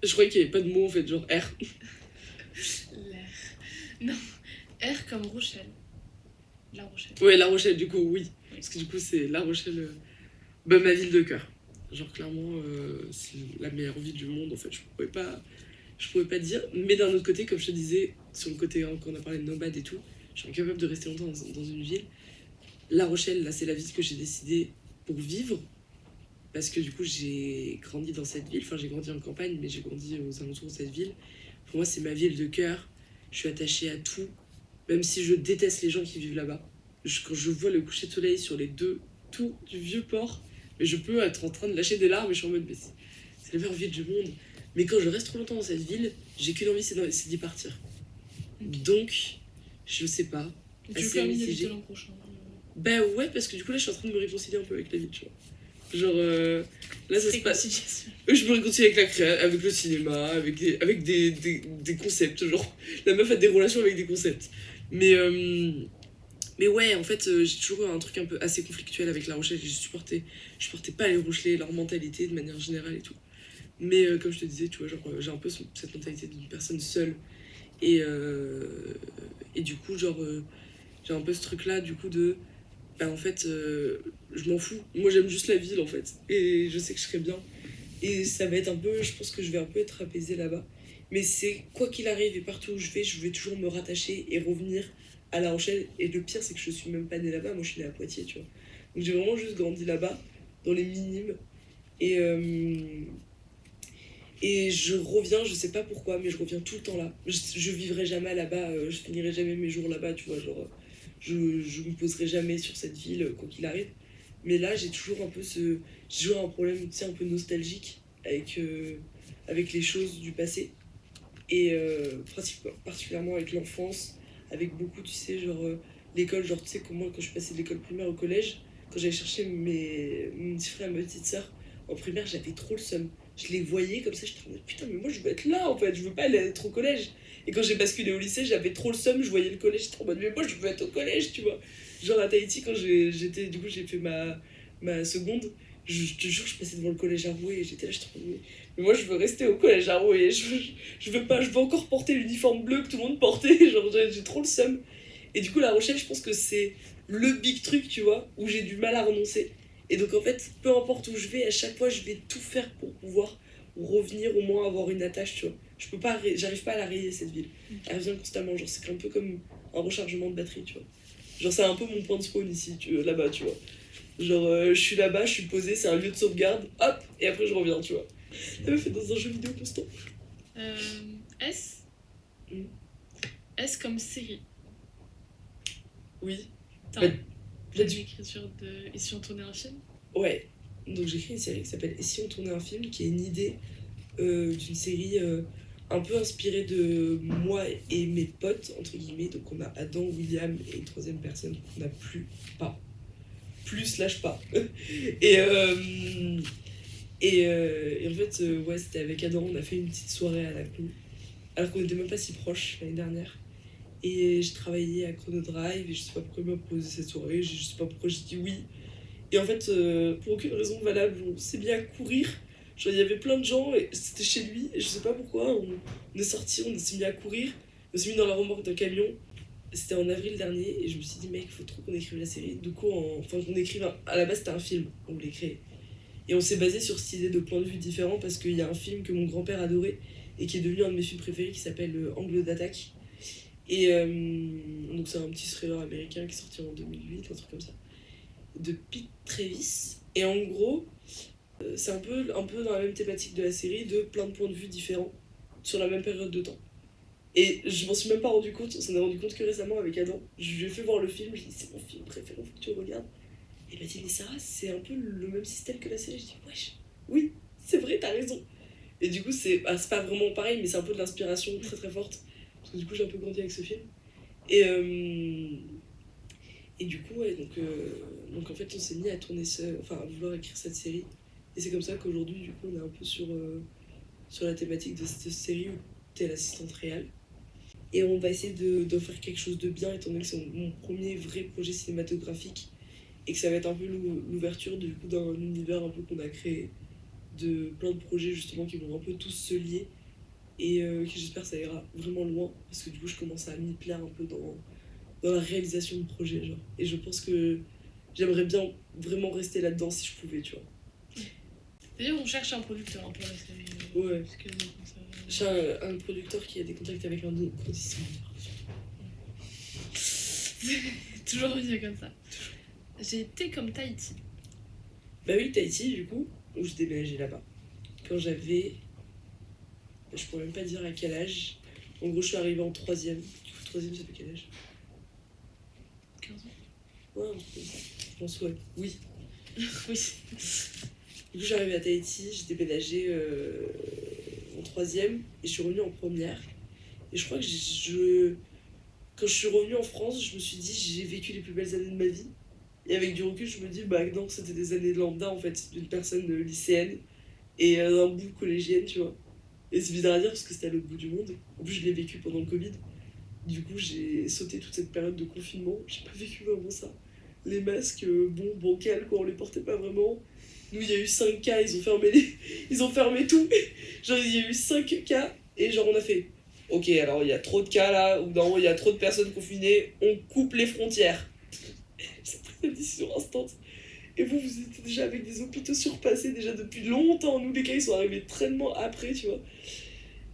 Je croyais qu'il y avait pas de mot en fait, genre R. L'air. Non, R comme Rochelle. La Rochelle. Ouais, La Rochelle, du coup, oui. Parce que du coup, c'est La Rochelle, bah, ma ville de cœur. Genre, clairement, c'est la meilleure ville du monde, en fait. Je pourrais pas dire. Mais d'un autre côté, comme je te disais, sur le côté, hein, quand on a parlé de nomade et tout, je suis incapable de rester longtemps dans une ville. La Rochelle, là, c'est la ville que j'ai décidé pour vivre. Parce que du coup, j'ai grandi dans cette ville. Enfin, j'ai grandi en campagne, mais j'ai grandi aux alentours de cette ville. Pour moi, c'est ma ville de cœur. Je suis attachée à tout. Même si je déteste les gens qui vivent là-bas. Quand je vois le coucher de soleil sur les deux tours du vieux port, mais je peux être en train de lâcher des larmes et je suis en mode, mais c'est la meilleure ville du monde. Mais quand je reste trop longtemps dans cette ville, j'ai qu'une envie, c'est d'y partir. Donc, je sais pas. Tu veux quand même y habiter l'an prochain. Bah ouais, parce que du coup là je suis en train de me réconcilier un peu avec la ville, tu vois. Genre là ça se passe. Je me réconcilie avec la créa, avec le cinéma, avec des concepts. Genre la meuf a des relations avec des concepts. Mais ouais, en fait, j'ai toujours eu un truc un peu assez conflictuel avec La Rochelle. Je supportais pas les Rochelais, leur mentalité de manière générale et tout. Mais comme je te disais, tu vois, genre j'ai un peu cette mentalité d'une personne seule. Et, euh, et du coup, genre, j'ai un peu ce truc là, du coup, de bah en fait, je m'en fous. Moi, j'aime juste la ville, en fait. Et je sais que je serai bien. Et ça va être un peu, je pense que je vais un peu être apaisée là-bas. Mais c'est, quoi qu'il arrive et partout où je vais toujours me rattacher et revenir à La Rochelle. Et le pire, c'est que je suis même pas née là-bas. Moi, je suis née à Poitiers, tu vois. Donc, j'ai vraiment juste grandi là-bas, dans les minimes. Et, et je reviens, je sais pas pourquoi, mais je reviens tout le temps là. Je vivrai jamais là-bas, je finirai jamais mes jours là-bas, tu vois. Genre, je me poserai jamais sur cette ville, quoi qu'il arrive. Mais là, j'ai toujours un problème, tu sais, un peu nostalgique avec les choses du passé. Et particulièrement avec l'enfance, avec beaucoup, tu sais, genre, l'école, genre, tu sais, comme moi, quand je passais de l'école primaire au collège, quand j'allais chercher mon petit frère et ma petite soeur en primaire, j'avais trop le seum. Je les voyais comme ça, je me disais, putain, mais moi, je veux être là, en fait, je veux pas aller être au collège. Et quand j'ai basculé au lycée, j'avais trop le seum, je voyais le collège, j'étais en mode, mais moi, je veux être au collège, tu vois. Genre, à Tahiti, quand du coup, j'ai fait ma seconde, je te jure, je passais devant le collège à Roué, et j'étais là, j'étais en mode, mais moi, je veux rester au collège à Roué, je veux encore porter l'uniforme bleu que tout le monde portait, genre, j'ai trop le seum. Et du coup, La Rochelle, je pense que c'est le big truc, tu vois, où j'ai du mal à renoncer. Et donc, en fait, peu importe où je vais, à chaque fois, je vais tout faire pour pouvoir revenir, au moins avoir une attache, tu vois. J'arrive pas à la rayer, cette ville. Elle revient constamment, genre, c'est un peu comme un rechargement de batterie, tu vois. Genre, c'est un peu mon point de spawn ici, là-bas, tu vois. Genre, je suis là-bas, je suis posée, c'est un lieu de sauvegarde, hop, et après, je reviens, tu vois. Ça me fait dans un jeu vidéo constant. S. S comme série. Oui. T'as dû écriture de Et si on tournait un film? Ouais. Donc j'ai écrit une série qui s'appelle Et si on tournait un film, qui est une idée d'une série un peu inspirée de moi et mes potes, entre guillemets. Donc on a Adam, William et une troisième personne qu'on n'a pas. Plus lâche pas. et, et en fait, ouais, c'était avec Adam, on a fait une petite soirée à la con. Alors qu'on n'était même pas si proches l'année dernière. Et j'ai travaillé à Chronodrive et je sais pas pourquoi il m'a proposé cette soirée, je sais pas pourquoi j'ai dit oui. Et en fait, pour aucune raison valable, on s'est mis à courir. Genre, il y avait plein de gens et c'était chez lui. Et je sais pas pourquoi, on est sorti, on s'est mis à courir. On s'est mis dans la remorque d'un camion. C'était en avril dernier et je me suis dit, mec, il faut trop qu'on écrive la série. Du coup, enfin, qu'on écrive. À la base, c'était un film qu'on voulait créer. Et on s'est basé sur cette idée de points de vue différents parce qu'il y a un film que mon grand-père adorait et qui est devenu un de mes films préférés qui s'appelle Angle d'attaque. Et donc, c'est un petit thriller américain qui est sorti en 2008, un truc comme ça, de Pete Travis. Et en gros, c'est un peu dans la même thématique de la série, de plein de points de vue différents sur la même période de temps. Et je m'en suis même pas rendu compte, on s'en est rendu compte que récemment avec Adam. Je lui ai fait voir le film, je lui ai dit c'est mon film préféré, faut que tu le regardes. Et il m'a dit mais Sarah, c'est un peu le même système que la série. Je dis wesh, oui, c'est vrai, t'as raison. Et du coup, c'est pas vraiment pareil, mais c'est un peu de l'inspiration très très forte. Parce que du coup, j'ai un peu grandi avec ce film. Et, et du coup, ouais, donc en fait, on s'est mis à tourner enfin, à vouloir écrire cette série. Et c'est comme ça qu'aujourd'hui, du coup, on est un peu sur la thématique de cette série où t'es l'assistante réelle. Et on va essayer de faire quelque chose de bien, étant donné que c'est mon premier vrai projet cinématographique. Et que ça va être un peu l'ouverture du coup d'un univers un peu qu'on a créé, de plein de projets justement qui vont un peu tous se lier. et que j'espère que ça ira vraiment loin, parce que du coup je commence à m'y plaire un peu dans la réalisation de projets, genre. Et je pense que j'aimerais bien vraiment rester là-dedans si je pouvais, tu vois. D'ailleurs, on cherche un producteur hein, pour la série. Ouais. Parce que, comme ça... J'ai un producteur qui a des contacts avec un autre distributeur. Toujours mieux comme ça. J'ai été comme Tahiti. Bah oui, Tahiti, du coup, où je déménageais là-bas. Quand j'avais... Je pourrais même pas dire à quel âge. En gros, je suis arrivée en troisième. Du coup, troisième, ça fait quel âge? 15 ans. Ouais, un truc comme ça. Je pense, ouais. Oui. Oui. Du coup, j'arrivais à Tahiti, j'ai déménagé en troisième et je suis revenue en première. Et je crois que quand je suis revenue en France, je me suis dit j'ai vécu les plus belles années de ma vie. Et avec du recul, je me dis bah non, c'était des années de lambda en fait, d'une personne lycéenne et d'un bout collégienne, tu vois. Et c'est bizarre à dire parce que c'était à l'autre bout du monde. En plus, je l'ai vécu pendant le Covid. Du coup, j'ai sauté toute cette période de confinement. J'ai pas vécu vraiment ça. Les masques, bon, bancal, quoi, on les portait pas vraiment. Nous, il y a eu 5 cas, ils ont fermé ils ont fermé tout. Genre, il y a eu 5 cas, et genre, on a fait... Ok, alors, il y a trop de cas, là, ou non, il y a trop de personnes confinées, on coupe les frontières. C'est une décision instante. Et vous étiez déjà avec des hôpitaux surpassés, déjà depuis longtemps. Nous, les cas, ils sont arrivés tellement après, tu vois.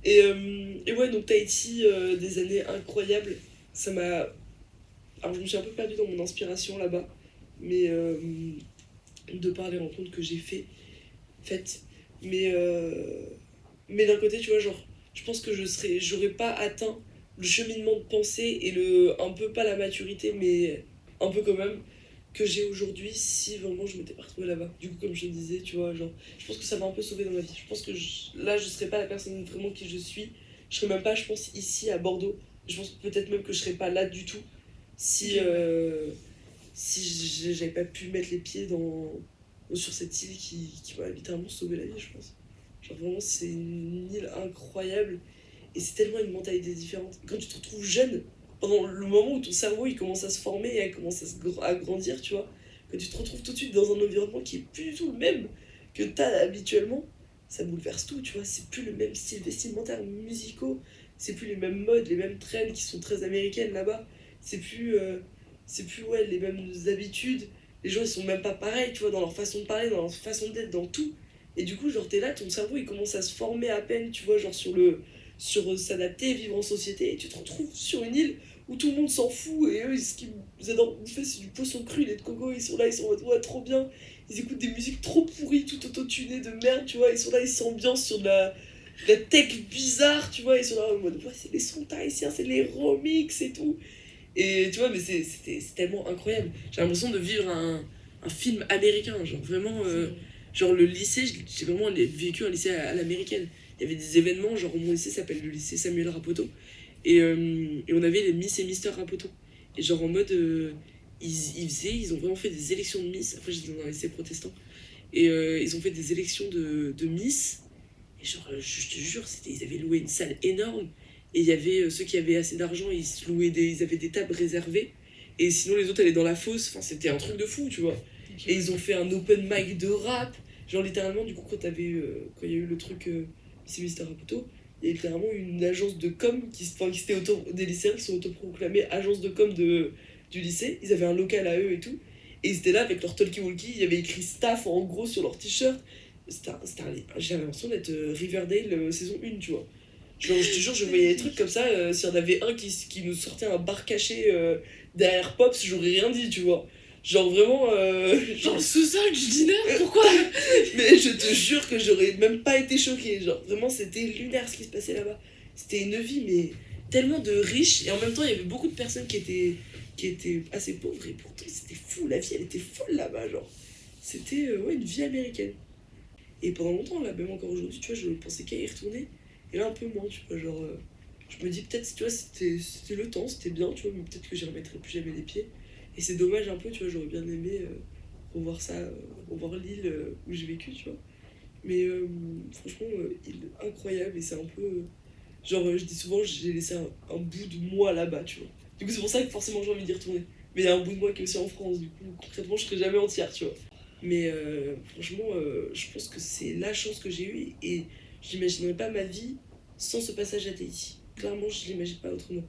Et ouais, donc Tahiti, des années incroyables. Ça m'a... Alors, je me suis un peu perdue dans mon inspiration là-bas, mais de par les rencontres que j'ai faites. Mais d'un côté, tu vois, genre, je pense que j'aurais pas atteint le cheminement de pensée et un peu pas la maturité, mais un peu quand même, que j'ai aujourd'hui si vraiment je m'étais pas retrouvée là-bas. Du coup, comme je te disais, tu vois, genre, je pense que ça m'a un peu sauvée dans ma vie. Je pense que là, je serais pas la personne vraiment qui je suis. Je serais même pas, je pense, ici à Bordeaux. Je pense peut-être même que je serais pas là du tout si, Ok. si j'avais pas pu mettre les pieds sur cette île qui m'a littéralement sauvé la vie, je pense. Genre vraiment, c'est une île incroyable et c'est tellement une mentalité différente. Quand tu te retrouves jeune, pendant le moment où ton cerveau il commence à se former et à grandir, tu vois, que tu te retrouves tout de suite dans un environnement qui est plus du tout le même que t'as habituellement, ça bouleverse tout, tu vois. C'est plus le même style vestimentaire, musicaux, c'est plus les mêmes modes, les mêmes trends qui sont très américaines là-bas. C'est plus, c'est plus ouais, les mêmes habitudes. Les gens ils sont même pas pareils, tu vois, dans leur façon de parler, dans leur façon d'être, dans tout. Et du coup, genre, t'es là, ton cerveau il commence à se former à peine, tu vois, genre sur s'adapter, vivre en société, et tu te retrouves sur une île où tout le monde s'en fout, et eux, ce qu'ils adorent bouffer, c'est du poisson cru, lait de coco, ils sont là, ils sont en mode, ouais, trop bien, ils écoutent des musiques trop pourries, tout autotunées de merde, tu vois, ils sont là, ils s'ambiancent sur de la tech bizarre, tu vois, ils sont là en mode, ouais, c'est les sons tahitiens, c'est les remix et tout. Et tu vois, mais c'est tellement incroyable. J'ai l'impression de vivre un film américain, genre vraiment. Genre le lycée, j'ai vraiment vécu un lycée à l'américaine. Il y avait des événements, genre mon lycée s'appelle le lycée Samuel Rapoto. Et on avait les Miss et Mister Rapoto. Et genre en mode. Ils ont vraiment fait des élections de Miss. Après, j'étais dans un lycée protestant. Et ils ont fait des élections de Miss. Et genre, je te jure, ils avaient loué une salle énorme. Et il y avait ceux qui avaient assez d'argent, ils avaient des tables réservées. Et sinon, les autres allaient dans la fosse. Enfin, c'était un truc de fou, tu vois. Ok. Et ils ont fait un open mic de rap. Genre, littéralement, du coup, quand il y a eu le truc c'est Mister Raputo, il y a littéralement une agence de com qui s'était des lycéens qui sont autoproclamés agence de com du lycée. Ils avaient un local à eux et tout. Et ils étaient là avec leur talkie-walkie. Il y avait écrit staff en gros sur leur t-shirt. J'avais l'impression d'être Riverdale saison 1, tu vois. Genre, je te jure, je voyais des trucs comme ça. S'il y en avait un qui nous sortait un bar caché derrière Pops, j'aurais rien dit, tu vois. Genre vraiment. Dans Genre, le sous-sol du dîner. Pourquoi? mais je te jure que j'aurais même pas été choquée. Genre, vraiment, c'était lunaire ce qui se passait là-bas. C'était une vie, mais tellement de riches. Et en même temps, il y avait beaucoup de personnes qui étaient assez pauvres. Et pourtant, c'était fou. La vie, elle était folle là-bas. Genre, c'était ouais, une vie américaine. Et pendant longtemps, là, même encore aujourd'hui, tu vois, je pensais qu'à y retourner. Et là, un peu moins, tu vois. Genre, je me dis peut-être, tu vois, c'était le temps, c'était bien, tu vois, mais peut-être que j'y remettrai plus jamais les pieds. Et c'est dommage un peu, tu vois, j'aurais bien aimé revoir ça, revoir l'île où j'ai vécu, tu vois. Mais franchement, île incroyable et c'est un peu. Genre, je dis souvent, j'ai laissé un bout de moi là-bas, tu vois. Du coup, c'est pour ça que forcément j'ai envie d'y retourner. Mais il y a un bout de moi qui est aussi en France, du coup, concrètement, je serai jamais entière, tu vois. Mais franchement, je pense que c'est la chance que j'ai eue et j'imaginerais pas ma vie sans ce passage à Tahiti. Clairement, je l'imagine pas autrement.